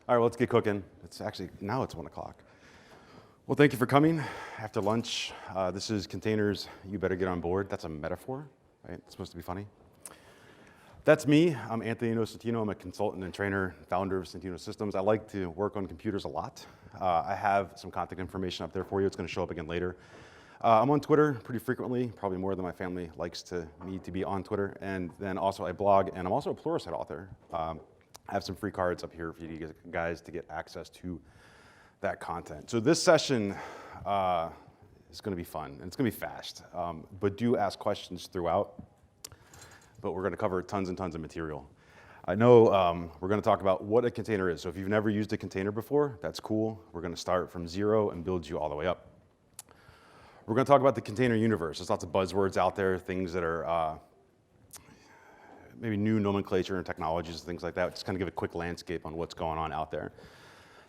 All right, well, let's get cooking. It's actually, now it's 1 o'clock. Well, thank you for coming. After lunch, this is containers, you better get on board. That's a metaphor, right? It's supposed to be funny. That's me. I'm Anthony Nocentino. I'm a consultant and trainer, founder of Nocentino Systems. I like to work on computers a lot. I have some contact information up there for you. It's going to show up again later. I'm on Twitter pretty frequently, probably more than my family likes me to be on Twitter. And then also I blog, and I'm also a Pluralsight author. I have some free cards up here for you guys to get access to that content. So this session is going to be fun, and it's going to be fast. But do ask questions throughout. But we're going to cover tons and tons of material. I know we're going to talk about what a container is. So if you've never used a container before, that's cool. We're going to start from 0 and build you all the way up. We're going to talk about the container universe. There's lots of buzzwords out there, things that are maybe new nomenclature and technologies and things like that. Just kind of give a quick landscape on what's going on out there.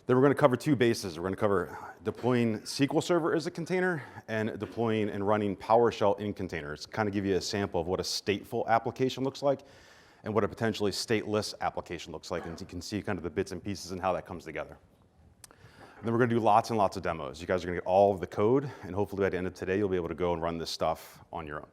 Then we're going to cover two bases. We're going to cover deploying SQL Server as a container and deploying and running PowerShell in containers. Kind of give you a sample of what a stateful application looks like and what a potentially stateless application looks like. And you can see kind of the bits and pieces and how that comes together. And then we're going to do lots and lots of demos. You guys are going to get all of the code, and hopefully by the end of today, you'll be able to go and run this stuff on your own.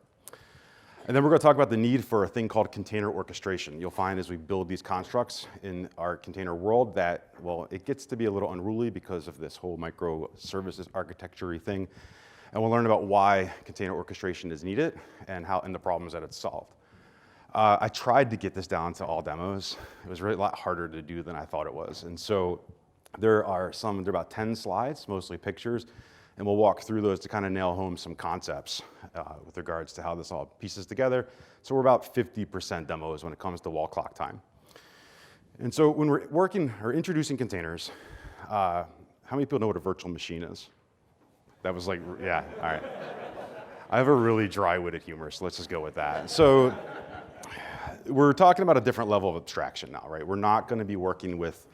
And then we're going to talk about the need for a thing called container orchestration. You'll find as we build these constructs in our container world that, well, it gets to be a little unruly because of this whole microservices architecture-y thing. And we'll learn about why container orchestration is needed and the problems that it's solved. I tried to get this down to all demos. It was really a lot harder to do than I thought it was. And so there are about 10 slides, mostly pictures. And we'll walk through those to kind of nail home some concepts with regards to how this all pieces together. So we're about 50% demos when it comes to wall clock time. And so when we're working or introducing containers, how many people know what a virtual machine is? That was like, yeah, all right. I have a really dry-witted humor, so let's just go with that. So we're talking about a different level of abstraction now, right? We're not going to be working with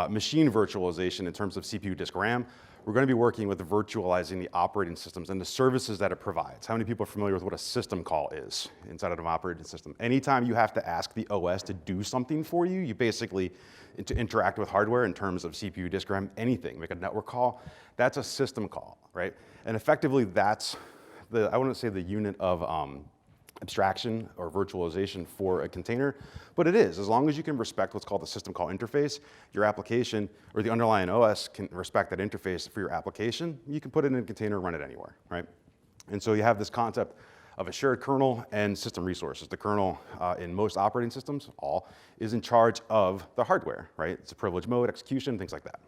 machine virtualization in terms of CPU disk RAM. We're going to be working with virtualizing the operating systems and the services that it provides. How many people are familiar with what a system call is inside of an operating system? Anytime you have to ask the OS to do something for you, you basically to interact with hardware in terms of CPU, disk RAM, anything, make a network call, that's a system call, right? And effectively that's I wouldn't say the unit of abstraction or virtualization for a container, but it is. As long as you can respect what's called the system call interface, your application or the underlying OS can respect that interface for your application, you can put it in a container and run it anywhere, right? And so you have this concept of a shared kernel and system resources. The kernel in most operating systems, all, is in charge of the hardware, right? It's a privilege mode, execution, things like that.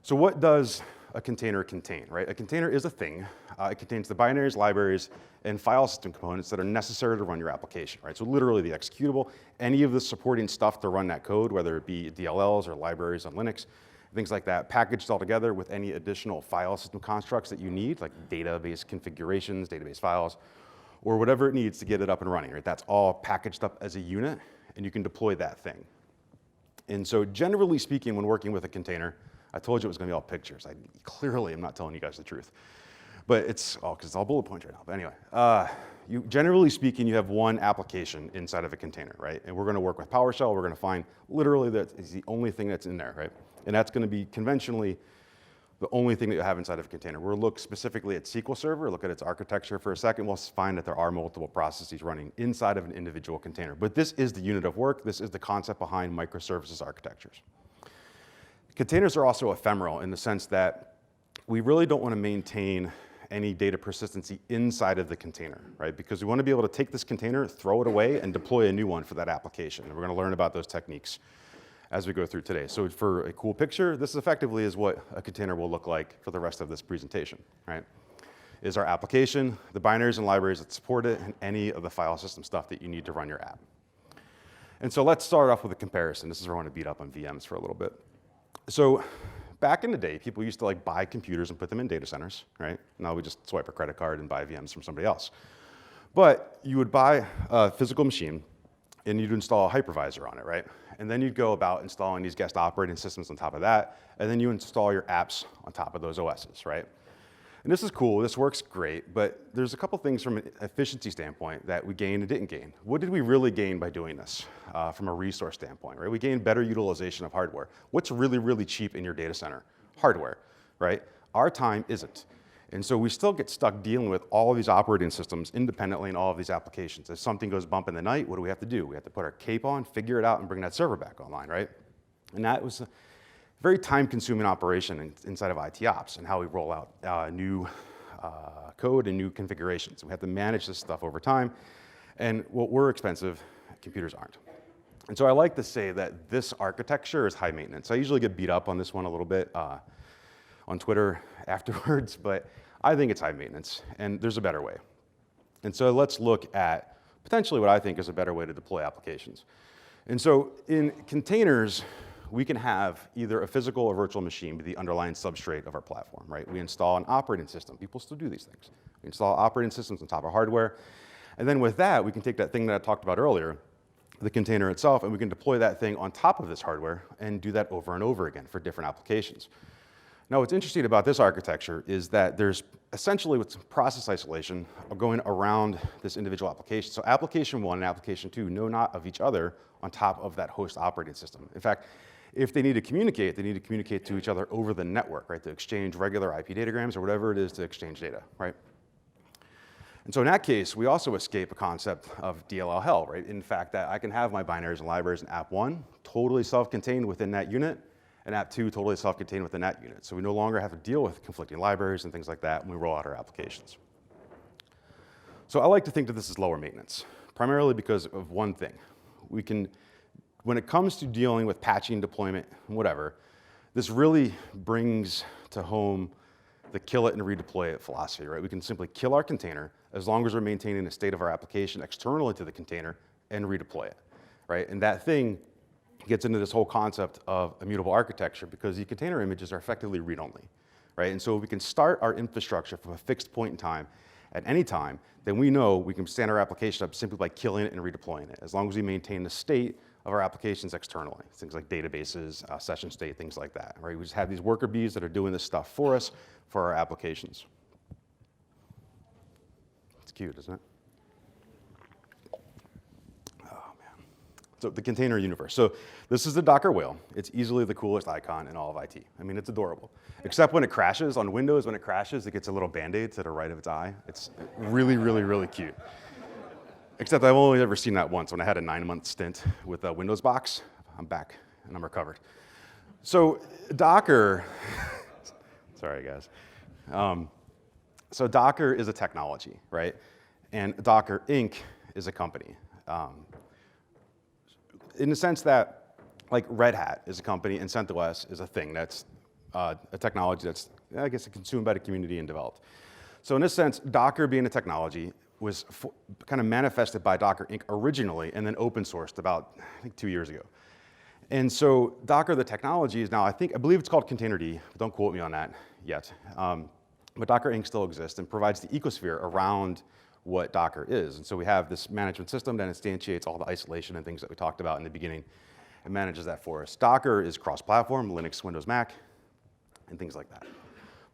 So what does a container contain, right? A container is a thing. It contains the binaries, libraries, and file system components that are necessary to run your application, right? So literally the executable, any of the supporting stuff to run that code, whether it be DLLs or libraries on Linux, things like that, packaged all together with any additional file system constructs that you need, like database configurations, database files, or whatever it needs to get it up and running, right? That's all packaged up as a unit, and you can deploy that thing. And so generally speaking, when working with a container, I told you it was going to be all pictures. I clearly am not telling you guys the truth. But because it's all bullet points right now. But anyway, generally speaking, you have one application inside of a container, right? And we're going to work with PowerShell. We're going to find literally that is the only thing that's in there, right? And that's going to be conventionally the only thing that you have inside of a container. We'll look specifically at SQL Server, look at its architecture for a second. We'll find that there are multiple processes running inside of an individual container. But this is the unit of work. This is the concept behind microservices architectures. Containers are also ephemeral in the sense that we really don't want to maintain any data persistency inside of the container, right? Because we want to be able to take this container, throw it away, and deploy a new one for that application. And we're going to learn about those techniques as we go through today. So for a cool picture, this effectively is what a container will look like for the rest of this presentation, right? Is our application, the binaries and libraries that support it, and any of the file system stuff that you need to run your app. And so let's start off with a comparison. This is where I want to beat up on VMs for a little bit. So back in the day, people used to buy computers and put them in data centers, right? Now we just swipe a credit card and buy VMs from somebody else. But you would buy a physical machine and you'd install a hypervisor on it, right? And then you'd go about installing these guest operating systems on top of that, and then you install your apps on top of those OSs, right? And this is cool, this works great, but there's a couple things from an efficiency standpoint that we gained and didn't gain. What did we really gain by doing this from a resource standpoint, right? We gained better utilization of hardware. What's really, really cheap in your data center? Hardware, right? Our time isn't. And so we still get stuck dealing with all of these operating systems independently in all of these applications. If something goes bump in the night, what do we have to do? We have to put our cape on, figure it out, and bring that server back online, right? And that was very time-consuming operation inside of IT ops and how we roll out new code and new configurations. We have to manage this stuff over time, and what we're expensive, computers aren't. And so I like to say that this architecture is high maintenance. I usually get beat up on this one a little bit on Twitter afterwards, but I think it's high maintenance, and there's a better way. And so let's look at potentially what I think is a better way to deploy applications. And so in containers, we can have either a physical or virtual machine be the underlying substrate of our platform, right? We install an operating system. People still do these things. We install operating systems on top of hardware. And then with that, we can take that thing that I talked about earlier, the container itself, and we can deploy that thing on top of this hardware and do that over and over again for different applications. Now, what's interesting about this architecture is that there's essentially what's process isolation going around this individual application. So application 1 and application 2 know not of each other on top of that host operating system. In fact, if they need to communicate to each other over the network, right, to exchange regular IP datagrams or whatever it is to exchange data, right? And so in that case, we also escape a concept of DLL hell, right? In fact, that I can have my binaries and libraries in app 1 totally self-contained within that unit, and app 2 totally self-contained within that unit. So we no longer have to deal with conflicting libraries and things like that when we roll out our applications. So I like to think that this is lower maintenance, primarily because of one thing. We can, when it comes to dealing with patching, deployment, whatever, this really brings to home the kill it and redeploy it philosophy, right? We can simply kill our container as long as we're maintaining the state of our application externally to the container and redeploy it, right? And that thing gets into this whole concept of immutable architecture because the container images are effectively read-only, right? And so if we can start our infrastructure from a fixed point in time at any time, then we know we can stand our application up simply by killing it and redeploying it, as long as we maintain the state of our applications externally, things like databases, session state, things like that, right? We just have these worker bees that are doing this stuff for us for our applications. It's cute, isn't it? Oh, man. So the container universe. So this is the Docker whale. It's easily the coolest icon in all of IT. I mean, it's adorable. Except when it crashes on Windows, when it crashes, it gets a little Band-Aid to the right of its eye. It's really, really, really cute. Except I've only ever seen that once when I had a 9-month stint with a Windows box. I'm back and I'm recovered. So Docker, sorry guys. So Docker is a technology, right? And Docker Inc. is a company. In the sense that like Red Hat is a company and CentOS is a thing that's a technology that's, I guess, consumed by the community and developed. So in this sense, Docker being a technology was kind of manifested by Docker Inc. originally and then open sourced about, I think, 2 years ago. And so Docker, the technology, is now, I believe it's called Containerd, but don't quote me on that yet. But Docker Inc. still exists and provides the ecosphere around what Docker is. And so we have this management system that instantiates all the isolation and things that we talked about in the beginning and manages that for us. Docker is cross-platform, Linux, Windows, Mac, and things like that.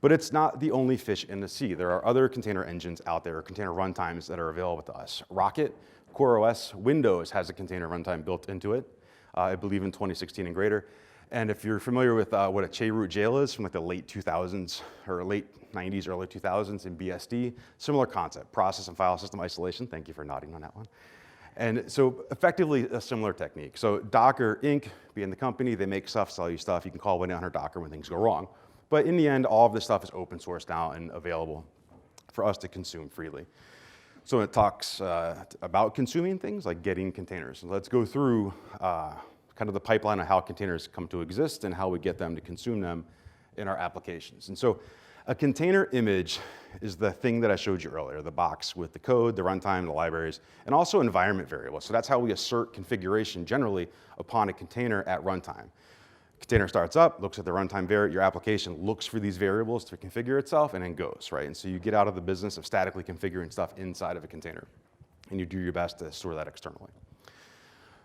But it's not the only fish in the sea. There are other container engines out there, or container runtimes that are available to us. Rocket, CoreOS, Windows has a container runtime built into it, I believe in 2016 and greater. And if you're familiar with what a Che-root jail is from like the late 2000s, or late 90s, early 2000s in BSD, similar concept, process and file system isolation. Thank you for nodding on that one. And so effectively a similar technique. So Docker Inc. being the company, they make stuff, sell you stuff. You can call 1-800-Docker when things go wrong. But in the end, all of this stuff is open source now and available for us to consume freely. So it talks about consuming things like getting containers. So let's go through kind of the pipeline of how containers come to exist and how we get them to consume them in our applications. And so a container image is the thing that I showed you earlier, the box with the code, the runtime, the libraries, and also environment variables. So that's how we assert configuration generally upon a container at runtime. Container starts up, looks at the runtime variable, your application looks for these variables to configure itself and then goes, right? And so you get out of the business of statically configuring stuff inside of a container and you do your best to store that externally.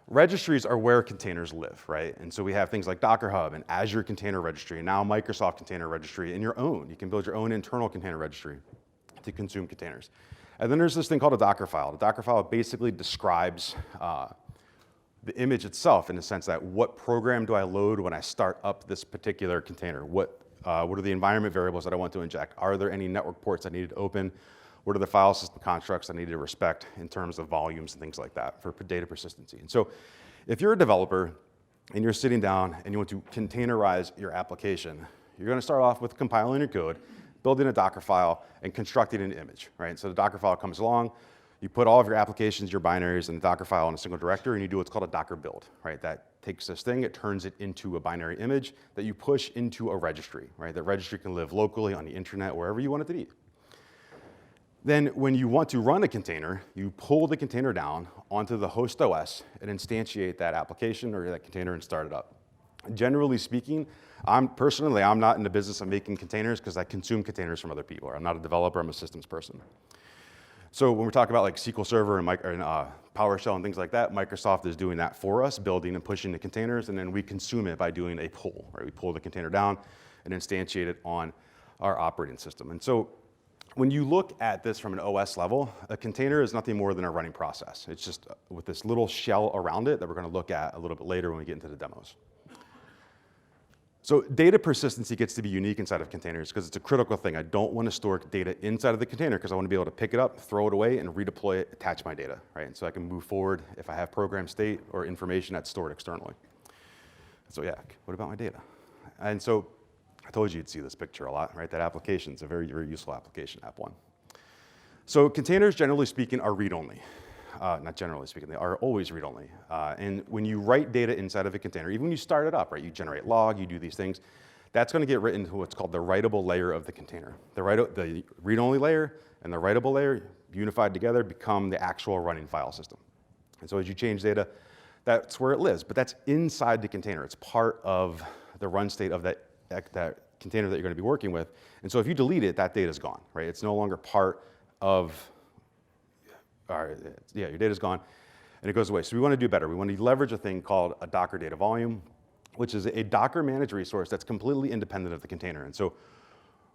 Registries are where containers live, right? And so we have things like Docker Hub and Azure Container Registry, and now Microsoft Container Registry, and your own. You can build your own internal container registry to consume containers. And then there's this thing called a Dockerfile. The Dockerfile basically describes the image itself in the sense that what program do I load when I start up this particular container? What are the environment variables that I want to inject? Are there any network ports I needed to open? What are the file system constructs I need to respect in terms of volumes and things like that for data persistency? And so if you're a developer and you're sitting down and you want to containerize your application, you're going to start off with compiling your code, building a Dockerfile, and constructing an image, right? So the Dockerfile comes along, you put all of your applications, your binaries, and the Dockerfile in a single directory, and you do what's called a Docker build, right? That takes this thing, it turns it into a binary image that you push into a registry, right? That registry can live locally on the internet, wherever you want it to be. Then when you want to run a container, you pull the container down onto the host OS and instantiate that application or that container and start it up. Generally speaking, I'm not in the business of making containers because I consume containers from other people. I'm not a developer, I'm a systems person. So when we talk about like SQL Server and PowerShell and things like that, Microsoft is doing that for us, building and pushing the containers, and then we consume it by doing a pull, right? We pull the container down and instantiate it on our operating system. And so when you look at this from an OS level, a container is nothing more than a running process. It's just with this little shell around it that we're going to look at a little bit later when we get into the demos. So data persistency gets to be unique inside of containers because it's a critical thing. I don't want to store data inside of the container because I want to be able to pick it up, throw it away, and redeploy it, attach my data, right? And so I can move forward if I have program state or information that's stored externally. So yeah, what about my data? And so I told you you'd see this picture a lot, right? That application is a very, very useful application, app one. So containers, generally speaking, are read-only. Not generally speaking, they are always read-only. And when you write data inside of a container, even when you start it up, right, you generate log, you do these things, that's going to get written to what's called the writable layer of the container. The read-only layer and the writable layer, unified together, become the actual running file system. And so as you change data, that's where it lives. But that's inside the container. It's part of the run state of that container that you're going to be working with. And so if you delete it, that data is gone, right? It's no longer part of your data's gone, and it goes away. So we want to do better. We want to leverage a thing called a Docker data volume, which is a Docker managed resource that's completely independent of the container. And so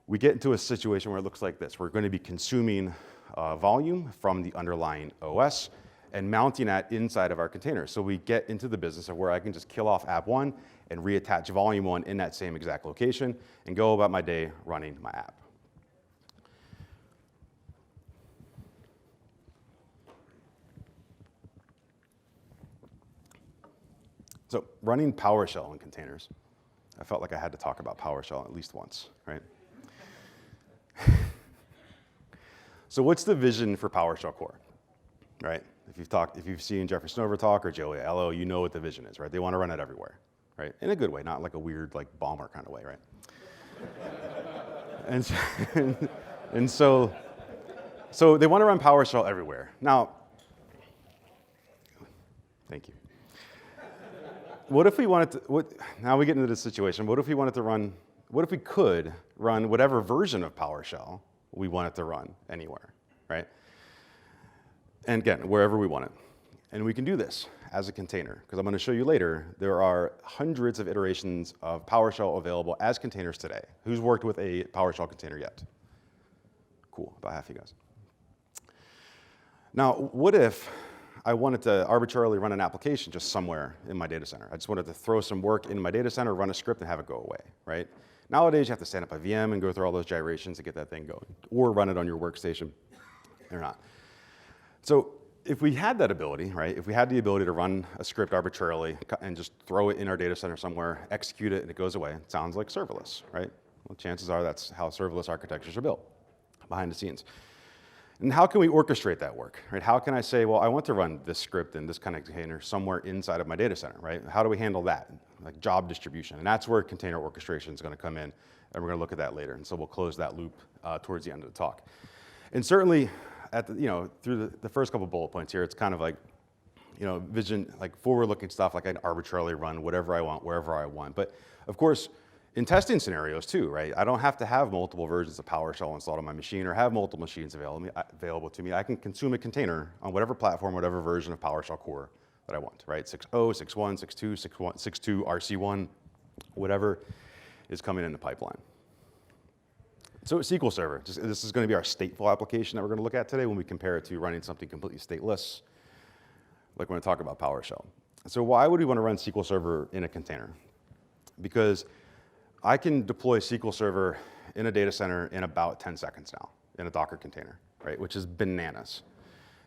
we get into a situation where it looks like this. We're going to be consuming volume from the underlying OS and mounting that inside of our container. So we get into the business of where I can just kill off app one and reattach volume one in that same exact location and go about my day running my app. So running PowerShell in containers. I felt like I had to talk about PowerShell at least once, right? So what's the vision for PowerShell core, right? If you've seen Jeffrey Snover talk or Joey Allo, you know what the vision is, right? They want to run it everywhere, right? In a good way, not like a weird like bomber kind of way, right? and so they want to run PowerShell everywhere. Now, thank you. What if we wanted to, now we get into this situation, what if we could run whatever version of PowerShell we want it to run anywhere, right? And again, wherever we want it. And we can do this as a container, because I'm going to show you later, there are hundreds of iterations of PowerShell available as containers today. Who's worked with a PowerShell container yet? Cool, about half of you guys. Now, what if I wanted to arbitrarily run an application just somewhere in my data center? I just wanted to throw some work in my data center, run a script, and have it go away, right? Nowadays, you have to stand up a VM and go through all those gyrations to get that thing going, or run it on your workstation, or not. So if we had that ability, right, if we had the ability to run a script arbitrarily and just throw it in our data center somewhere, execute it, and it goes away, it sounds like serverless, right? Well, chances are that's how serverless architectures are built, behind the scenes. And how can we orchestrate that work, right? How can I say, well, I want to run this script in this kind of container somewhere inside of my data center, right? How do we handle that? Like job distribution. And that's where container orchestration is going to come in, and we're going to look at that later. And so we'll close that loop towards the end of the talk. And certainly, through the first couple bullet points here, it's kind of like, vision, like forward-looking stuff, like I can arbitrarily run whatever I want, wherever I want. But of course, in testing scenarios too, right? I don't have to have multiple versions of PowerShell installed on my machine or have multiple machines available to me. I can consume a container on whatever platform, whatever version of PowerShell core that I want, right? 6.0, 6.1, 6.2, 6.1, 6.2, RC1, whatever is coming in the pipeline. So SQL Server, this is going to be our stateful application that we're going to look at today when we compare it to running something completely stateless, like we're going to talk about PowerShell. So why would we want to run SQL Server in a container? Because I can deploy SQL Server in a data center in about 10 seconds now in a Docker container, right? Which is bananas,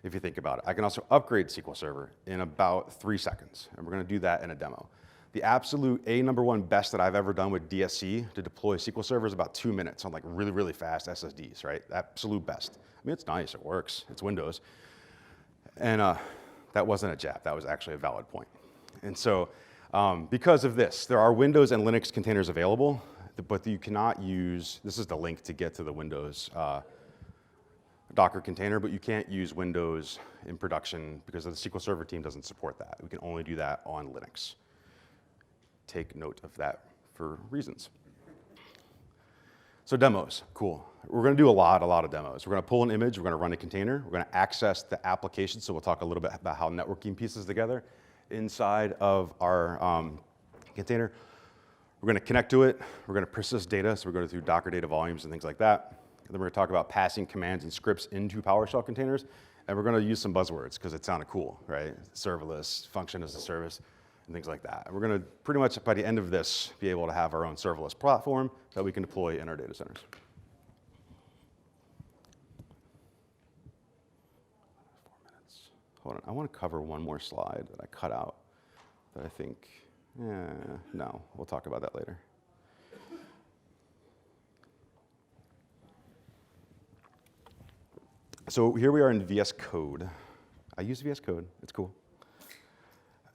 if you think about it. I can also upgrade SQL Server in about 3 seconds, and we're going to do that in a demo. The absolute #1 best that I've ever done with DSC to deploy SQL Server is about 2 minutes on like really, really fast SSDs, right? Absolute best. I mean, it's nice, it works, it's Windows. And that wasn't a jab, that was actually a valid point. And so because of this, there are Windows and Linux containers available, but you cannot use, this is the link to get to the Windows Docker container, but you can't use Windows in production because the SQL Server team doesn't support that. We can only do that on Linux. Take note of that for reasons. So demos, cool. We're going to do a lot of demos. We're going to pull an image, we're going to run a container, we're going to access the application, so we'll talk a little bit about how networking pieces together inside of our container. We're going to connect to it, we're going to persist data, so we're going to do Docker data volumes and things like that. And then we're going to talk about passing commands and scripts into PowerShell containers, and we're going to use some buzzwords because it sounded cool, right? Serverless, function as a service, and things like that. And we're going to pretty much, by the end of this, be able to have our own serverless platform that we can deploy in our data centers. Hold on, I want to cover one more slide that I cut out that I think, no, we'll talk about that later. So here we are in VS Code. I use VS Code, it's cool.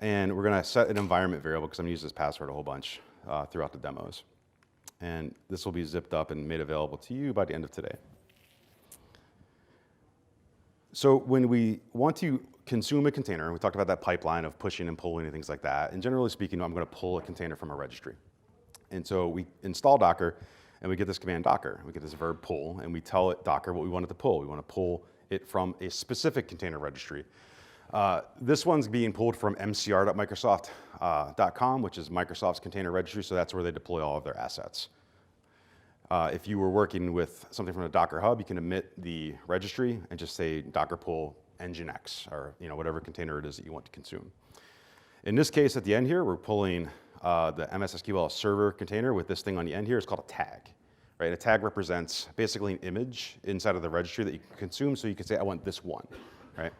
And we're going to set an environment variable because I'm going to use this password a whole bunch throughout the demos. And this will be zipped up and made available to you by the end of today. So when we want to consume a container, we talked about that pipeline of pushing and pulling and things like that. And generally speaking, I'm going to pull a container from a registry. And so we install Docker, and we get this command Docker. We get this verb pull, and we tell it Docker what we want it to pull. We want to pull it from a specific container registry. This one's being pulled from mcr.microsoft.com, which is Microsoft's container registry, so that's where they deploy all of their assets. If you were working with something from a Docker Hub, you can omit the registry and just say Docker pull nginx, or whatever container it is that you want to consume. In this case, at the end here, we're pulling the MS SQL Server container with this thing on the end here. It's called a tag. Right? A tag represents basically an image inside of the registry that you can consume, so you can say, I want this one. Right?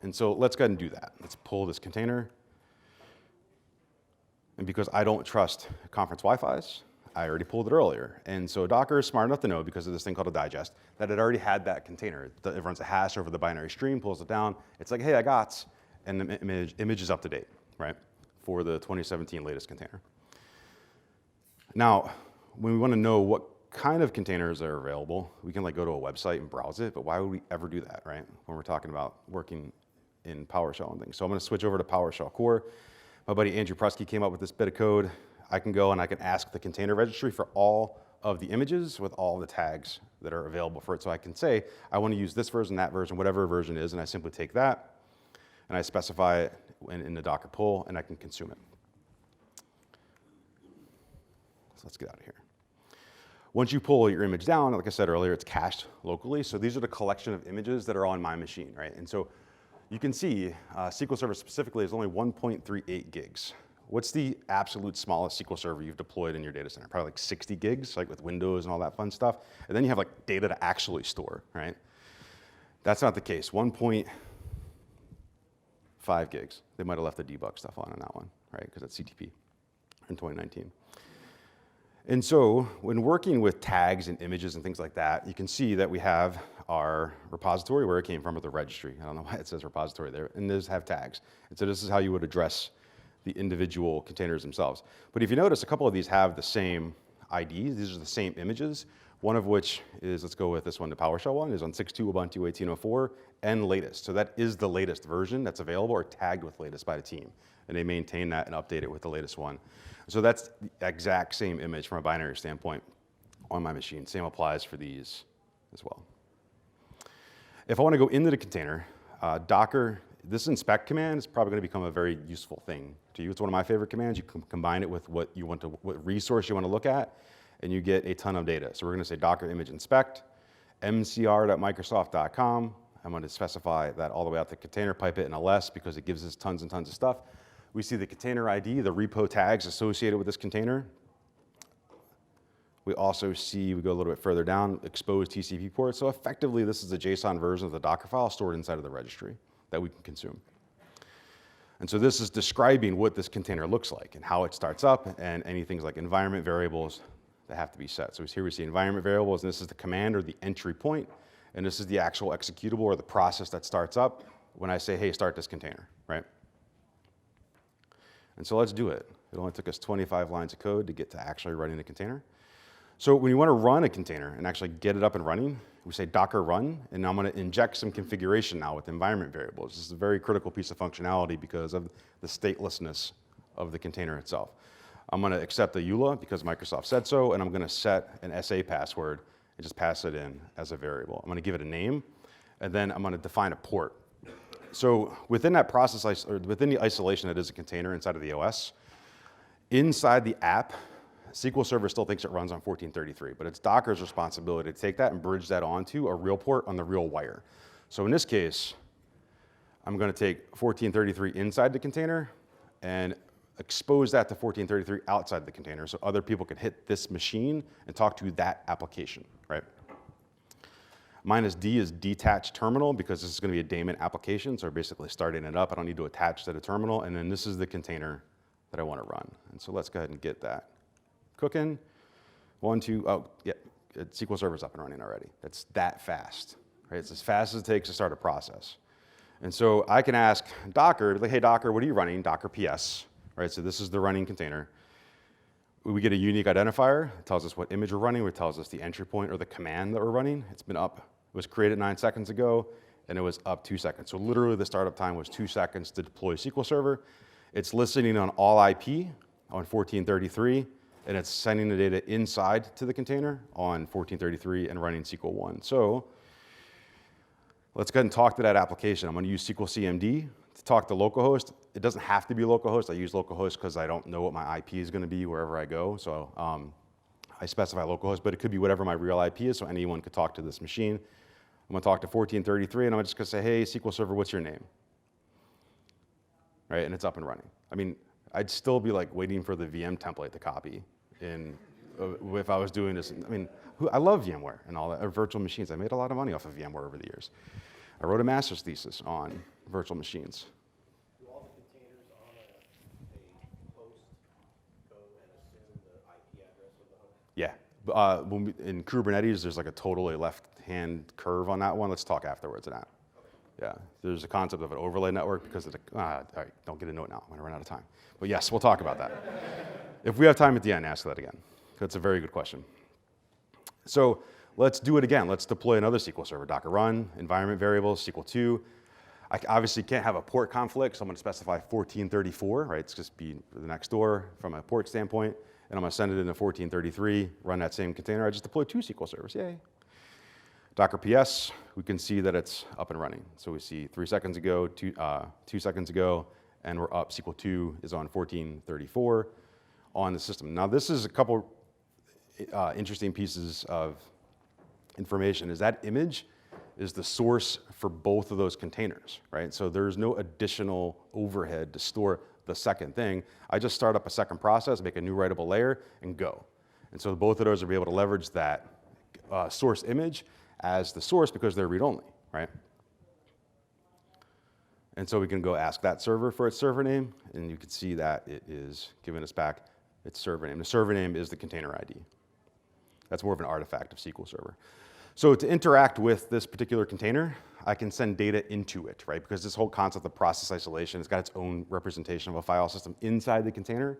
And so let's go ahead and do that. Let's pull this container. And because I don't trust conference Wi-Fi's, I already pulled it earlier. And so Docker is smart enough to know, because of this thing called a digest, that it already had that container. It runs a hash over the binary stream, pulls it down. It's like, hey, I got, and the image is up to date, right, for the 2017 latest container. Now, when we want to know what kind of containers are available, we can go to a website and browse it, but why would we ever do that, right, when we're talking about working in PowerShell and things? So I'm going to switch over to PowerShell core. My buddy Andrew Prusky came up with this bit of code. I can go and I can ask the container registry for all of the images with all the tags that are available for it. So I can say, I want to use this version, that version, whatever version is, and I simply take that and I specify it in the Docker pull, and I can consume it. So let's get out of here. Once you pull your image down, like I said earlier, it's cached locally. So these are the collection of images that are on my machine, right? And so you can see SQL Server specifically is only 1.38 gigs. What's the absolute smallest SQL Server you've deployed in your data center? Probably 60 gigs, with Windows and all that fun stuff. And then you have data to actually store, right? That's not the case. 1.5 gigs. They might have left the debug stuff on that one, right? Because it's CTP in 2019. And so when working with tags and images and things like that, you can see that we have our repository where it came from with the registry. I don't know why it says repository there. And those have tags. And so this is how you would address the individual containers themselves. But if you notice, a couple of these have the same IDs. These are the same images, one of which is, let's go with this one, the PowerShell one, is on 6.2 Ubuntu 18.04 and latest. So that is the latest version that's available or tagged with latest by the team. And they maintain that and update it with the latest one. So that's the exact same image from a binary standpoint on my machine. Same applies for these as well. If I want to go into the container, Docker This inspect command is probably going to become a very useful thing to you. It's one of my favorite commands. You can combine it with what resource you want to look at, and you get a ton of data. So we're going to say docker image inspect, mcr.microsoft.com. I'm going to specify that all the way out the container, pipe it in ls because it gives us tons and tons of stuff. We see the container ID, the repo tags associated with this container. We also see, we go a little bit further down, exposed TCP port. So effectively, this is a JSON version of the Dockerfile stored inside of the registry that we can consume. And so this is describing what this container looks like and how it starts up and any things like environment variables that have to be set. So here we see environment variables, and this is the command or the entry point, and this is the actual executable or the process that starts up when I say, hey, start this container, right? And so let's do it. It only took us 25 lines of code to get to actually running the container. So when you want to run a container and actually get it up and running, we say docker run, and I'm going to inject some configuration now with environment variables. This is a very critical piece of functionality because of the statelessness of the container itself. I'm going to accept the EULA because Microsoft said so, and I'm going to set an SA password and just pass it in as a variable. I'm going to give it a name, and then I'm going to define a port. So within that process, or within the isolation that is a container inside of the OS, inside the app, SQL Server still thinks it runs on 1433, but it's Docker's responsibility to take that and bridge that onto a real port on the real wire. So in this case, I'm going to take 1433 inside the container and expose that to 1433 outside the container so other people can hit this machine and talk to that application, right? -D is detached terminal because this is going to be a daemon application, so we're basically starting it up. I don't need to attach to the terminal, and then this is the container that I want to run. And so let's go ahead and get that cooking. 1, 2, oh, yeah, SQL Server's up and running already. It's that fast, right? It's as fast as it takes to start a process. And so I can ask Docker, like, hey, Docker, what are you running? Docker PS, right? So this is the running container. We get a unique identifier. It tells us what image we're running. It tells us the entry point or the command that we're running. It's been up. It was created 9 seconds ago, and it was up 2 seconds. So literally the startup time was 2 seconds to deploy SQL Server. It's listening on all IP on 1433, and it's sending the data inside to the container on 1433 and running SQL 1. So let's go ahead and talk to that application. I'm going to use Sqlcmd to talk to localhost. It doesn't have to be localhost. I use localhost because I don't know what my IP is going to be wherever I go. So I specify localhost, but it could be whatever my real IP is, so anyone could talk to this machine. I'm going to talk to 1433, and I'm just going to say, hey, SQL Server, what's your name? Right, and it's up and running. I mean, I'd still be like waiting for the VM template to copy if I was doing this. I mean, I love VMware and all that, virtual machines. I made a lot of money off of VMware over the years. I wrote a master's thesis on virtual machines. Do all the containers on a host go and assume the IP address of the host? Yeah. In Kubernetes, there's like a totally left-hand curve on that one. Let's talk afterwards of that. Yeah, there's a concept of an overlay network because of the, all right, don't get into it now. I'm going to run out of time. But yes, we'll talk about that. If we have time at the end, ask that again. That's a very good question. So let's do it again. Let's deploy another SQL Server. Docker run, environment variables, SQL 2. I obviously can't have a port conflict, so I'm going to specify 1434, right? It's just be the next door from a port standpoint. And I'm going to send it into 1433, run that same container. I just deployed 2 SQL servers, yay. Docker PS, we can see that it's up and running. So we see 3 seconds ago, 2 seconds ago, and we're up. SQL 2 is on 1434 on the system. Now this is a couple interesting pieces of information. Is that image is the source for both of those containers, right? So there's no additional overhead to store the second thing. I just start up a second process, make a new writable layer, and go. And so both of those will be able to leverage that source image as the source because they're read-only, right? And so we can go ask that server for its server name, and you can see that it is giving us back its server name. The server name is the container ID. That's more of an artifact of SQL Server. So to interact with this particular container, I can send data into it, right? Because this whole concept of process isolation has got its own representation of a file system inside the container.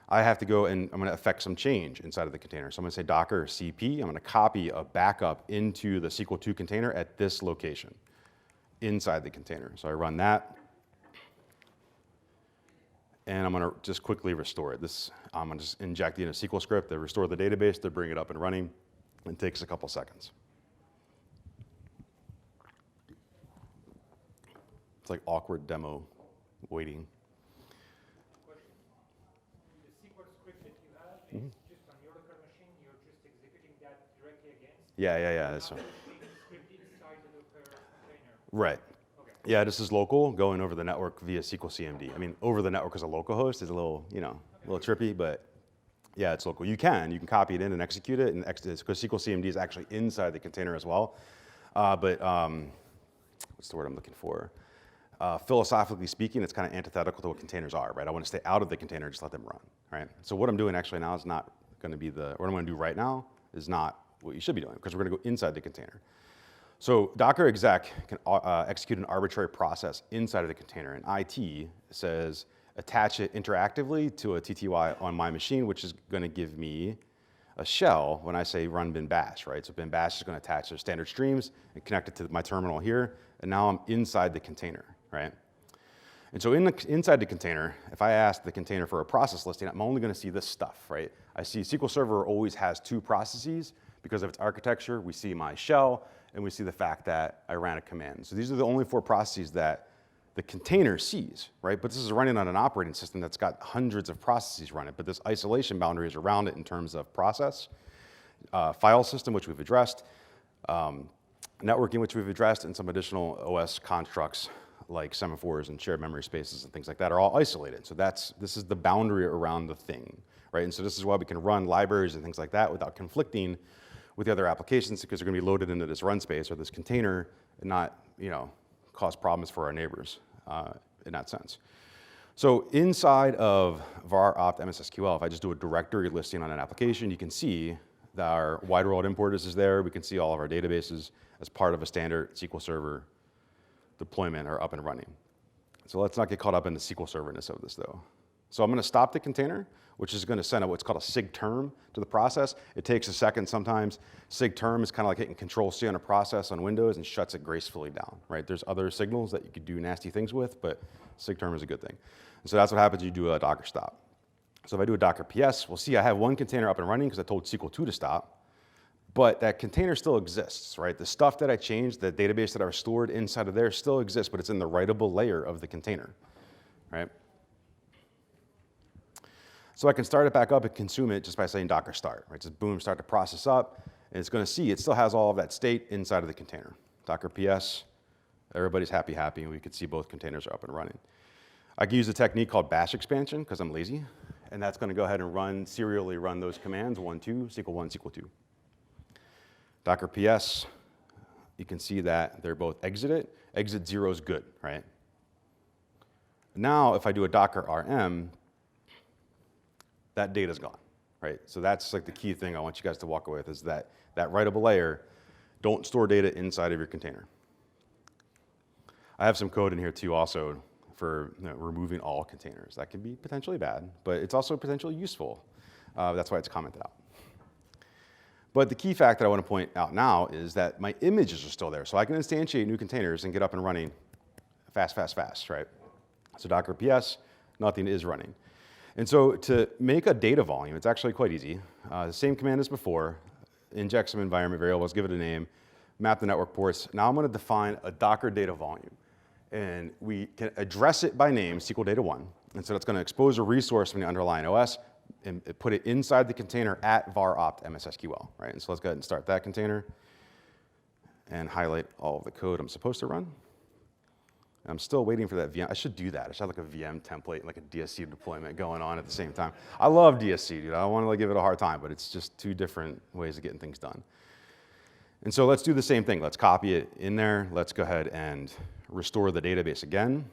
I have to go and I'm going to affect some change inside of the container. So I'm going to say Docker CP. I'm going to copy a backup into the SQL 2 container at this location inside the container. So I run that. And I'm going to just quickly restore it. I'm going to just inject in a SQL script to restore the database to bring it up and running. It takes a couple seconds. It's like awkward demo waiting. Question. The SQL script that you have is just on your local machine, you're just executing that directly against? Yeah. That's right. The script inside the Docker container? Right. Okay. Yeah, this is local, going over the network via Sqlcmd. I mean, over the network as a local host is a little, a little trippy, but yeah, it's local. You can copy it in and execute it, and because Sqlcmd is actually inside the container as well. But what's the word I'm looking for? Philosophically speaking, it's kind of antithetical to what containers are, right? I want to stay out of the container, just let them run, right? So what I'm doing actually now is not going to be what I'm going to do right now is not what you should be doing, because we're going to go inside the container. So Docker exec can execute an arbitrary process inside of the container, and IT says attach it interactively to a TTY on my machine, which is going to give me a shell when I say run bin bash, right? So bin bash is going to attach their standard streams and connect it to my terminal here, and now I'm inside the container, right? And so inside the container, if I ask the container for a process listing, I'm only going to see this stuff, right? I see SQL Server always has 2 processes because of its architecture. We see my shell, and we see the fact that I ran a command. So these are the only 4 processes that the container sees, right? But this is running on an operating system that's got hundreds of processes running, but this isolation boundary is around it in terms of process, file system, which we've addressed, networking, which we've addressed, and some additional OS constructs like semaphores and shared memory spaces and things like that are all isolated. So this is the boundary around the thing, right? And so this is why we can run libraries and things like that without conflicting with the other applications, because they're going to be loaded into this run space or this container and not, cause problems for our neighbors in that sense. So inside of var opt MSSQL, if I just do a directory listing on an application, you can see that our wide world importers is there. We can see all of our databases as part of a standard SQL Server deployment are up and running. So let's not get caught up in the SQL Serverness of this though. So I'm going to stop the container, which is going to send out what's called a sig term to the process. It takes a second sometimes. Sig term is kind of like hitting Control-C on a process on Windows and shuts it gracefully down, right? There's other signals that you could do nasty things with, but sig term is a good thing. And so that's what happens when you do a Docker stop. So if I do a Docker PS, we'll see I have one container up and running because I told SQL2 to stop, but that container still exists, right? The stuff that I changed, the database that I restored inside of there still exists, but it's in the writable layer of the container, right? So I can start it back up and consume it just by saying Docker start, right? Just boom, start the process up, and it's going to see it still has all of that state inside of the container. Docker PS, everybody's happy, and we can see both containers are up and running. I can use a technique called bash expansion because I'm lazy, and that's going to go ahead and serially run those commands, 1, 2, SQL1, SQL2. Docker PS, you can see that they're both exited. Exit 0 is good, right? Now, if I do a Docker RM, that data's gone, right? So that's like the key thing I want you guys to walk away with is that writable layer, don't store data inside of your container. I have some code in here too also for removing all containers. That can be potentially bad, but it's also potentially useful. That's why it's commented out. But the key fact that I want to point out now is that my images are still there. So I can instantiate new containers and get up and running fast, right? So Docker PS, nothing is running. And so to make a data volume, it's actually quite easy. The same command as before, inject some environment variables, give it a name, map the network ports. Now I'm going to define a Docker data volume. And we can address it by name, SQL Data 1. And so it's going to expose a resource from the underlying OS and put it inside the container at var opt MSSQL, right? And so let's go ahead and start that container and highlight all of the code I'm supposed to run. I'm still waiting for that VM. I should do that. I should have like a VM template, like a DSC deployment going on at the same time. I love DSC, dude. I don't want to give it a hard time, but it's just 2 different ways of getting things done. And so let's do the same thing. Let's copy it in there. Let's go ahead and restore the database again.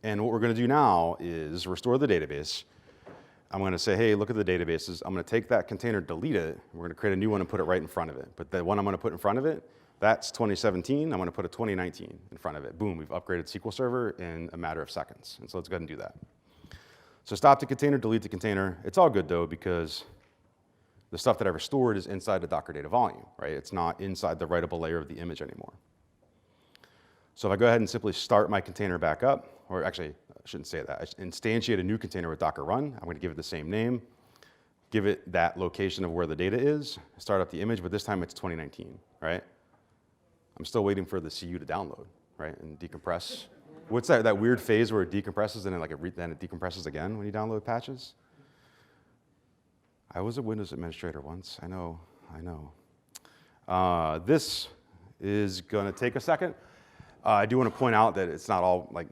And what we're going to do now is restore the database. I'm going to say, hey, look at the databases. I'm going to take that container, delete it. We're going to create a new one and put it right in front of it. But the one I'm going to put in front of it, that's 2017. I'm going to put a 2019 in front of it. Boom, we've upgraded SQL Server in a matter of seconds. And so let's go ahead and do that. So stop the container, delete the container. It's all good, though, because the stuff that I restored is inside the Docker data volume, right? It's not inside the writable layer of the image anymore. So if I go ahead and simply start my container back up, or actually, I shouldn't say that. I instantiate a new container with Docker run. I'm going to give it the same name, give it that location of where the data is, start up the image, but this time it's 2019, right? I'm still waiting for the CU to download, right, and decompress. What's that weird phase where it decompresses and then then it decompresses again when you download patches? I was a Windows administrator once. I know. This is going to take a second. I do want to point out that it's not all like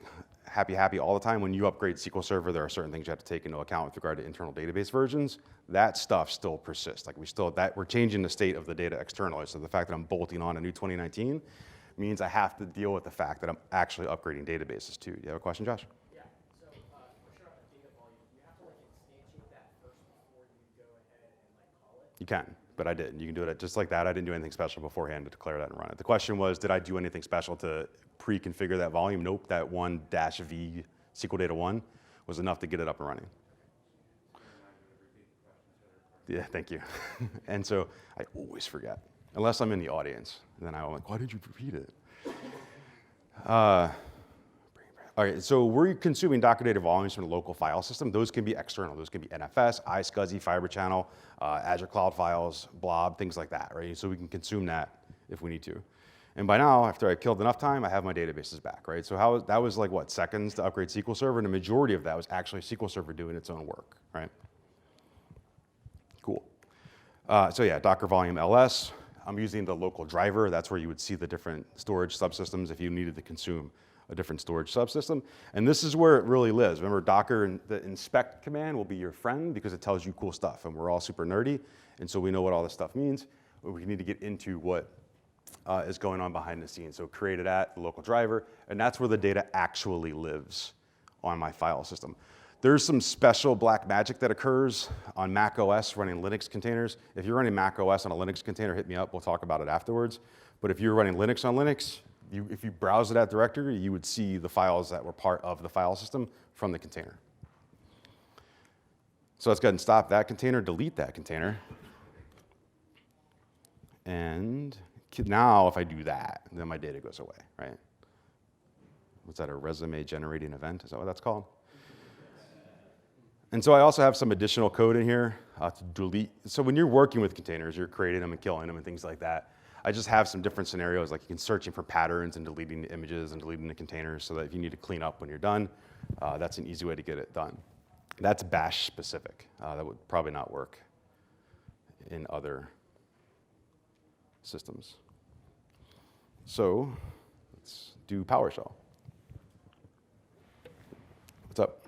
happy all the time. When you upgrade SQL Server, there are certain things you have to take into account with regard to internal database versions. That stuff still persists. Like we're changing the state of the data externally. So the fact that I'm bolting on a new 2019 means I have to deal with the fact that I'm actually upgrading databases too. You have a question, Josh? Yeah. So, question on the data volume. Do you have to like instantiate that first before you go ahead and like call it? You can, but I didn't. You can do it just like that. I didn't do anything special beforehand to declare that and run it. The question was, did I do anything special to pre-configure that volume? Nope. That -v SQL data 1 was enough to get it up and running. Yeah, thank you. And so I always forget, unless I'm in the audience. And then I'm like, why did you repeat it? All right, so we're consuming Docker data volumes from the local file system. Those can be external. Those can be NFS, iSCSI, Fiber Channel, Azure Cloud Files, Blob, things like that, right? So we can consume that if we need to. And by now, after I killed enough time, I have my databases back, right? So that was like, what, seconds to upgrade SQL Server? And the majority of that was actually SQL Server doing its own work, right? Cool. So yeah, Docker volume LS. I'm using the local driver. That's where you would see the different storage subsystems if you needed to consume a different storage subsystem. And this is where it really lives. Remember, Docker and the inspect command will be your friend because it tells you cool stuff. And we're all super nerdy. And so we know what all this stuff means. But we need to get into what is going on behind the scenes. So created at the local driver. And that's where the data actually lives on my file system. There's some special black magic that occurs on Mac OS running Linux containers. If you're running Mac OS on a Linux container, hit me up. We'll talk about it afterwards. But if you're running Linux on Linux, if you browse to that directory, you would see the files that were part of the file system from the container. So let's go ahead and stop that container, delete that container. And now if I do that, then my data goes away, right? What's that, a resume generating event? Is that what that's called? And so I also have some additional code in here to delete. So when you're working with containers, you're creating them and killing them and things like that. I just have some different scenarios, like you can searching for patterns and deleting the images and deleting the containers so that if you need to clean up when you're done, that's an easy way to get it done. That's bash specific. That would probably not work in other systems. So let's do PowerShell. What's up?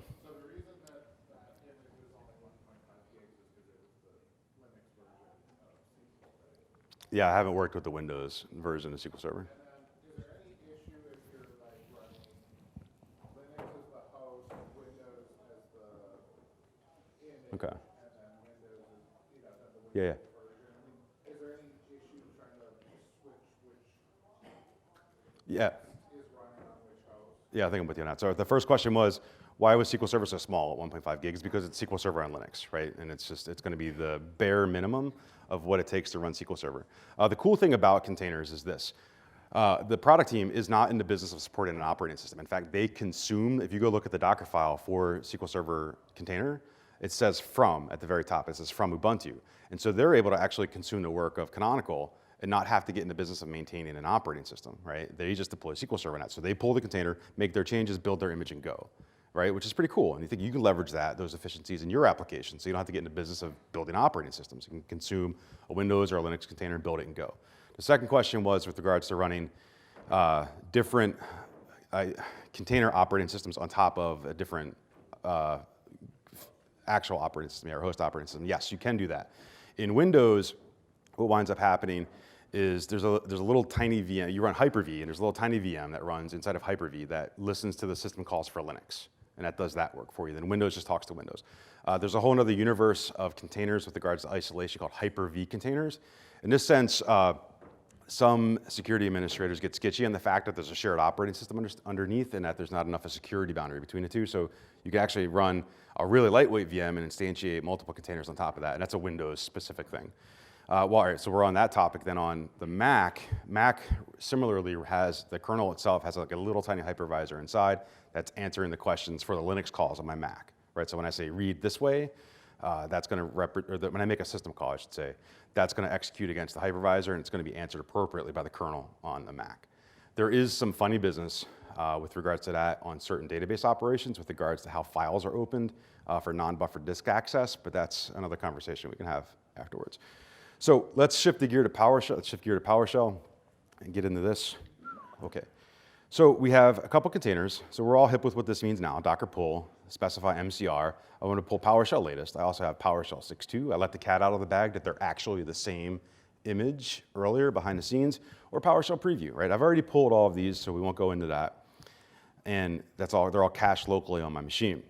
Yeah, I haven't worked with the Windows version of SQL Server. And then, is there any issue if you're like running Linux as the host, Windows as the image, Okay. and then Windows is, the Windows Yeah. version? I mean, is there any issue trying to switch which Yeah. is running on which host? Yeah, I think I'm with you on that. So the first question was, why was SQL Server so small at 1.5 gigs? Because it's SQL Server on Linux, right? And it's going to be the bare minimum of what it takes to run SQL Server. The cool thing about containers is this. The product team is not in the business of supporting an operating system. In fact, they consume, if you go look at the Dockerfile for SQL Server container, it says from at the very top. It says from Ubuntu. And so they're able to actually consume the work of Canonical and not have to get in the business of maintaining an operating system, right? They just deploy SQL Server net. So they pull the container, make their changes, build their image, and go, right? Which is pretty cool. And you think you can leverage those efficiencies in your application so you don't have to get in the business of building operating systems. You can consume a Windows or a Linux container and build it and go. The second question was with regards to running different container operating systems on top of a different actual operating system or host operating system. Yes, you can do that. In Windows, what winds up happening is there's a little tiny VM. You run Hyper-V, and there's a little tiny VM that runs inside of Hyper-V that listens to the system calls for Linux, and that does that work for you. Then Windows just talks to Windows. There's a whole other universe of containers with regards to isolation called Hyper-V containers. In this sense, some security administrators get sketchy on the fact that there's a shared operating system underneath and that there's not enough of a security boundary between the two. So you can actually run a really lightweight VM and instantiate multiple containers on top of that, and that's a Windows-specific thing. Well, all right, so we're on that topic. Then on the Mac similarly has, the kernel itself has like a little tiny hypervisor inside that's answering the questions for the Linux calls on my Mac, right? So when I say read this way, that's going to when I make a system call, I should say, that's going to execute against the hypervisor, and it's going to be answered appropriately by the kernel on the Mac. There is some funny business with regards to that on certain database operations with regards to how files are opened for non-buffered disk access, but that's another conversation we can have afterwards. So let's shift the gear to PowerShell. Let's shift gear to PowerShell and get into this. Okay. So we have a couple containers. So we're all hip with what this means now. Docker pull, specify MCR. I want to pull PowerShell latest. I also have PowerShell 6.2. I let the cat out of the bag that they're actually the same image earlier behind the scenes, or PowerShell preview, right? I've already pulled all of these, so we won't go into that. And that's all, they're all cached locally on my machine.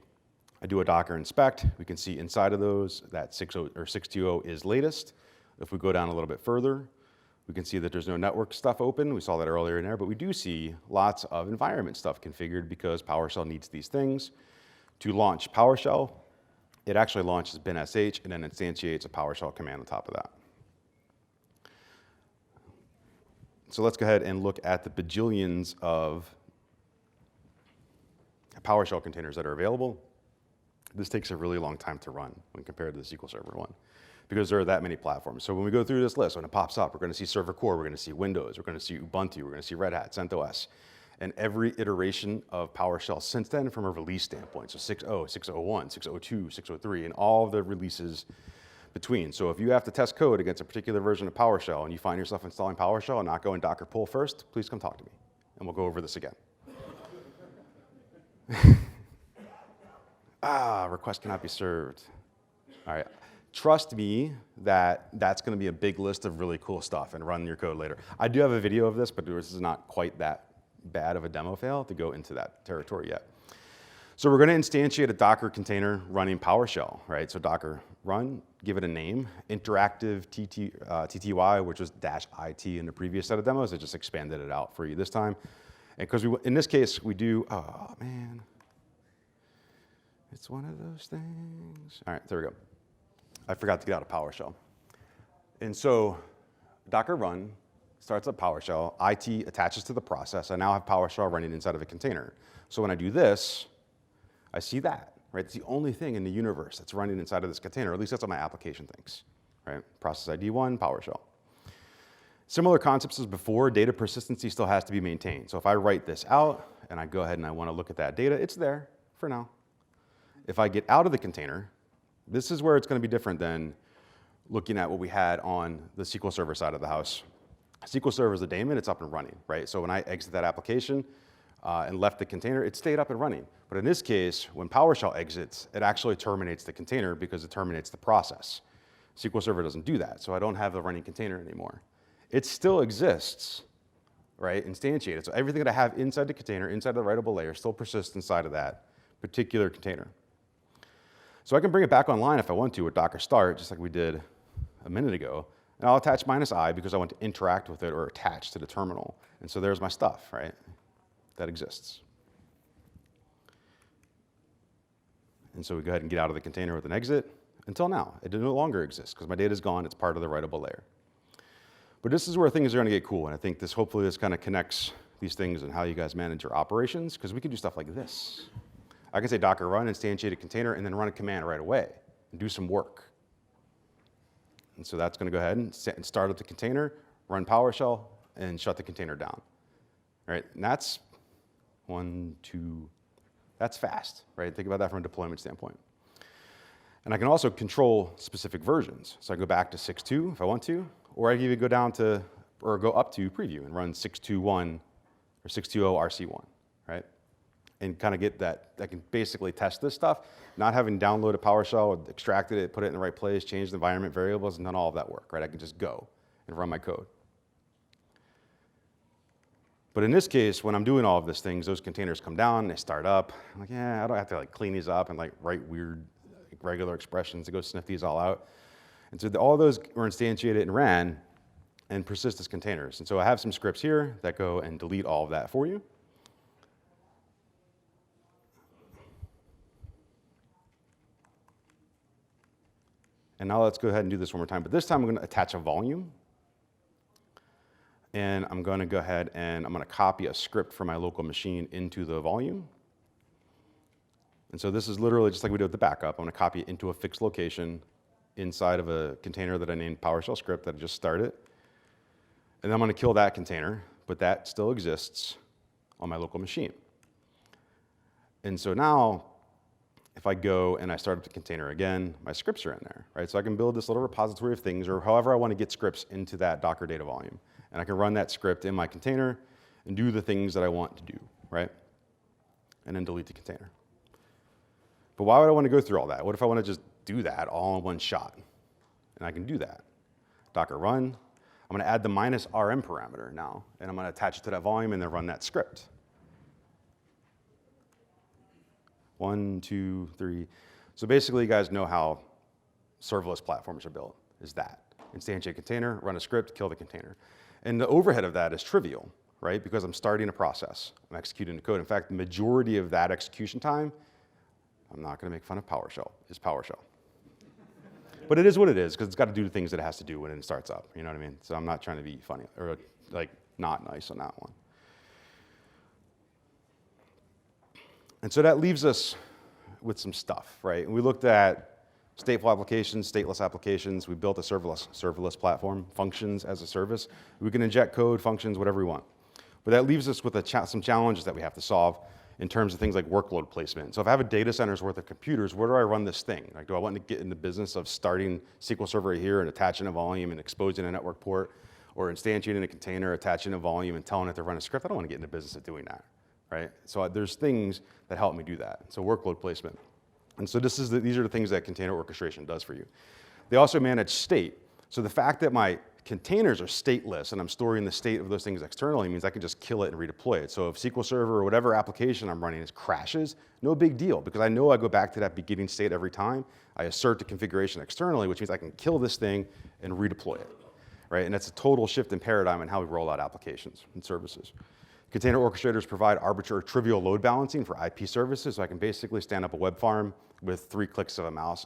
I do a Docker inspect. We can see inside of those that 6.0 or 6.2.0 is latest. If we go down a little bit further, we can see that there's no network stuff open. We saw that earlier in there, but we do see lots of environment stuff configured because PowerShell needs these things. To launch PowerShell, it actually launches binsh and then instantiates a PowerShell command on top of that. So let's go ahead and look at the bajillions of PowerShell containers that are available. This takes a really long time to run when compared to the SQL Server one, because there are that many platforms. So when we go through this list, when it pops up, we're going to see Server Core, we're going to see Windows, we're going to see Ubuntu, we're going to see Red Hat, CentOS, and every iteration of PowerShell since then from a release standpoint. So 6.0, 6.01, 6.02, 6.03, and all the releases between. So if you have to test code against a particular version of PowerShell and you find yourself installing PowerShell and not going Docker pull first, please come talk to me, and we'll go over this again. Request cannot be served. All right. Trust me that that's going to be a big list of really cool stuff and run your code later. I do have a video of this, but this is not quite that bad of a demo fail to go into that territory yet. So we're going to instantiate a Docker container running PowerShell, right? So Docker run, give it a name, interactive TTY, which was -IT in the previous set of demos. I just expanded it out for you this time. And because in this case, we do, oh man, it's one of those things. All right, there we go. I forgot to get out of PowerShell. And so Docker run starts up PowerShell. IT attaches to the process. I now have PowerShell running inside of a container. So when I do this, I see that, right? It's the only thing in the universe that's running inside of this container. At least that's what my application thinks, right? Process ID 1, PowerShell. Similar concepts as before, data persistency still has to be maintained. So if I write this out and I go ahead and I want to look at that data, it's there for now. If I get out of the container, this is where it's going to be different than looking at what we had on the SQL Server side of the house. SQL Server is a daemon, it's up and running, right? So when I exit that application and left the container, it stayed up and running. But in this case, when PowerShell exits, it actually terminates the container because it terminates the process. SQL Server doesn't do that, so I don't have the running container anymore. It still exists, right, instantiated. So everything that I have inside the container, inside the writable layer, still persists inside of that particular container. So I can bring it back online if I want to with Docker start, just like we did a minute ago. And I'll attach -i because I want to interact with it or attach to the terminal. And so there's my stuff, right, that exists. And so we go ahead and get out of the container with an exit. Until now, it no longer exists because my data is gone. It's part of the writable layer. But this is where things are going to get cool. And I think hopefully this kind of connects these things and how you guys manage your operations, because we can do stuff like this. I can say Docker run, instantiate a container, and then run a command right away and do some work. And so that's going to go ahead and start up the container, run PowerShell, and shut the container down. All right, and that's 1, 2, that's fast, right? Think about that from a deployment standpoint. And I can also control specific versions. So I go back to 6.2 if I want to, or I can even go down to, or go up to preview and run 6.2.1 or 6.2.0 RC1, right? And kind of get that, I can basically test this stuff, not having downloaded PowerShell, extracted it, put it in the right place, changed the environment variables, and done all of that work, right? I can just go and run my code. But in this case, when I'm doing all of these things, those containers come down, they start up. I'm like, yeah, I don't have to like clean these up and like write weird regular expressions to go sniff these all out. And so all those were instantiated and ran and persist as containers. And so I have some scripts here that go and delete all of that for you. And now let's go ahead and do this one more time. But this time I'm going to attach a volume. And I'm going to go ahead and I'm going to copy a script from my local machine into the volume. And so this is literally just like we did with the backup. I'm going to copy it into a fixed location inside of a container that I named PowerShell script that I just started. And then I'm going to kill that container, but that still exists on my local machine. And so now, if I go and I start up the container again, my scripts are in there, right? So I can build this little repository of things, or however I want to get scripts into that Docker data volume. And I can run that script in my container and do the things that I want to do, right? And then delete the container. But why would I want to go through all that? What if I want to just do that all in one shot? And I can do that. Docker run. I'm going to add the -rm parameter now, and I'm going to attach it to that volume and then run that script. 1, 2, 3. So basically, you guys know how serverless platforms are built, is that. Instantiate container, run a script, kill the container. And the overhead of that is trivial, right? Because I'm starting a process. I'm executing the code. In fact, the majority of that execution time, I'm not going to make fun of PowerShell, is PowerShell. But it is what it is, because it's got to do the things that it has to do when it starts up. You know what I mean? So I'm not trying to be funny, or like not nice on that one. And so that leaves us with some stuff, right? And we looked at stateful applications, stateless applications. We built a serverless platform, functions as a service. We can inject code, functions, whatever we want. But that leaves us with some challenges that we have to solve in terms of things like workload placement. So if I have a data center's worth of computers, where do I run this thing? Like, do I want to get in the business of starting SQL Server here and attaching a volume and exposing a network port, or instantiating a container, attaching a volume, and telling it to run a script? I don't want to get in the business of doing that, right? So there's things that help me do that. So workload placement. And so these are the things that container orchestration does for you. They also manage state. So the fact that my containers are stateless and I'm storing the state of those things externally means I can just kill it and redeploy it. So if SQL Server or whatever application I'm running crashes, no big deal, because I know I go back to that beginning state every time. I assert the configuration externally, which means I can kill this thing and redeploy it, right? And that's a total shift in paradigm in how we roll out applications and services. Container orchestrators provide arbitrary trivial load balancing for IP services, so I can basically stand up a web farm with 3 clicks of a mouse.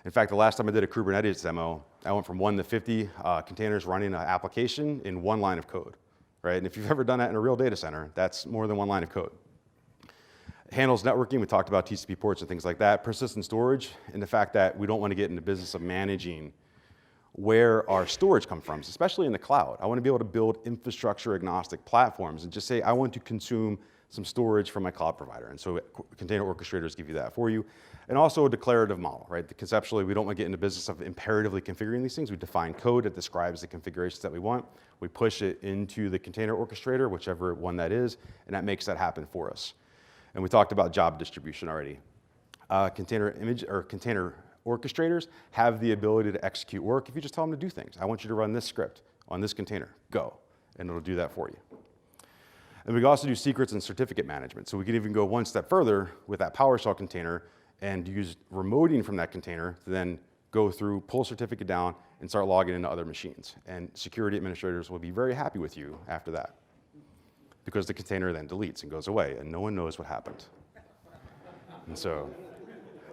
In fact, the last time I did a Kubernetes demo, I went from 1 to 50 containers running an application in 1 line of code, right? And if you've ever done that in a real data center, that's more than 1 line of code. It handles networking. We talked about TCP ports and things like that. Persistent storage, and the fact that we don't want to get in the business of managing where our storage comes from, especially in the cloud. I want to be able to build infrastructure agnostic platforms and just say, I want to consume some storage from my cloud provider. And so container orchestrators give you that for you. And also a declarative model, right? Conceptually, we don't want to get in the business of imperatively configuring these things. We define code that describes the configurations that we want. We push it into the container orchestrator, whichever one that is, and that makes that happen for us. And we talked about job distribution already. Container orchestrators have the ability to execute work if you just tell them to do things. I want you to run this script on this container, go, and it'll do that for you. And we can also do secrets and certificate management. So we can even go one step further with that PowerShell container and use remoting from that container to then go through, pull a certificate down, and start logging into other machines. And security administrators will be very happy with you after that, because the container then deletes and goes away, and no one knows what happened. And so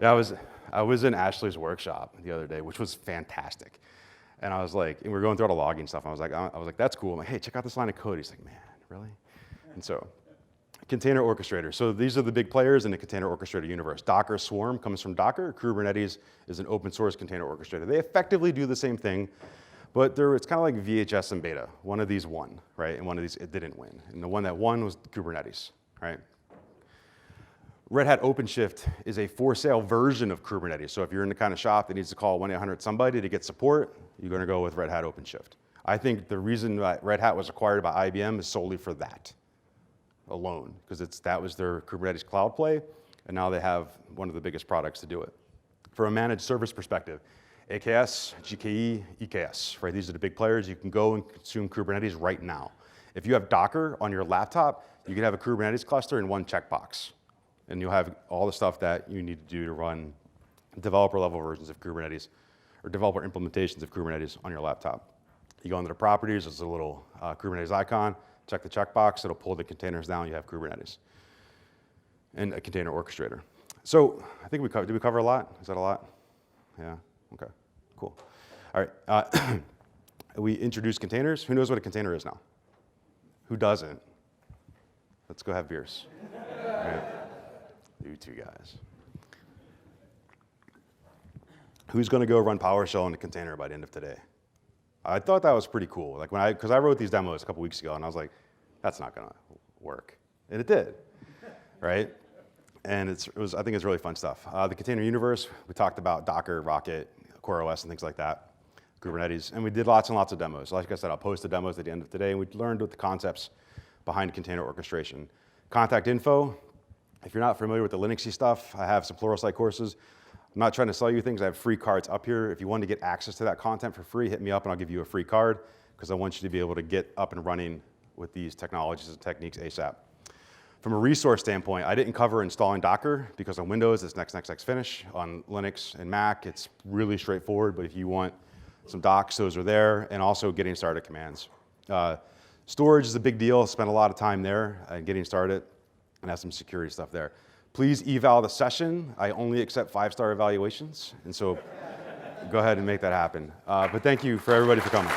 I was in Ashley's workshop the other day, which was fantastic. And I was like, and we were going through all the logging stuff. And I was like, that's cool. I'm like, hey, check out this line of code. He's like, man, really? And so, container orchestrator. So these are the big players in the container orchestrator universe. Docker Swarm comes from Docker. Kubernetes is an open source container orchestrator. They effectively do the same thing, but it's kind of like VHS and beta. One of these won, right? And one of these, it didn't win. And the one that won was Kubernetes, right? Red Hat OpenShift is a for-sale version of Kubernetes. So if you're in the kind of shop that needs to call 1-800-somebody to get support, you're going to go with Red Hat OpenShift. I think the reason that Red Hat was acquired by IBM is solely for that alone, because that was their Kubernetes cloud play, and now they have one of the biggest products to do it. From a managed service perspective, AKS, GKE, EKS, right? These are the big players. You can go and consume Kubernetes right now. If you have Docker on your laptop, you can have a Kubernetes cluster in one checkbox, and you'll have all the stuff that you need to do to run developer-level versions of Kubernetes, or developer implementations of Kubernetes on your laptop. You go into the properties, there's a little Kubernetes icon, check the checkbox, it'll pull the containers down, you have Kubernetes. And a container orchestrator. So I think did we cover a lot? Is that a lot? Yeah, okay, cool. All right, we introduced containers. Who knows what a container is now? Who doesn't? Let's go have beers. All right. You two guys. Who's gonna go run PowerShell in a container by the end of today? I thought that was pretty cool. Like because I wrote these demos a couple weeks ago, and I was like, that's not gonna work. And it did, right? And I think it's really fun stuff. The container universe, we talked about Docker, Rocket, CoreOS, and things like that, Kubernetes. And we did lots and lots of demos. Like I said, I'll post the demos at the end of today. And we learned what the concepts behind container orchestration. Contact info, if you're not familiar with the Linuxy stuff, I have some Pluralsight courses. I'm not trying to sell you things. I have free cards up here. If you want to get access to that content for free, hit me up and I'll give you a free card because I want you to be able to get up and running with these technologies and techniques ASAP. From a resource standpoint, I didn't cover installing Docker because on Windows, it's next finish. On Linux and Mac, it's really straightforward, but if you want some docs, those are there, and also getting started commands. Storage is a big deal. Spend a lot of time there and getting started, and have some security stuff there. Please eval the session. I only accept 5-star evaluations, and so go ahead and make that happen. But thank you for everybody for coming.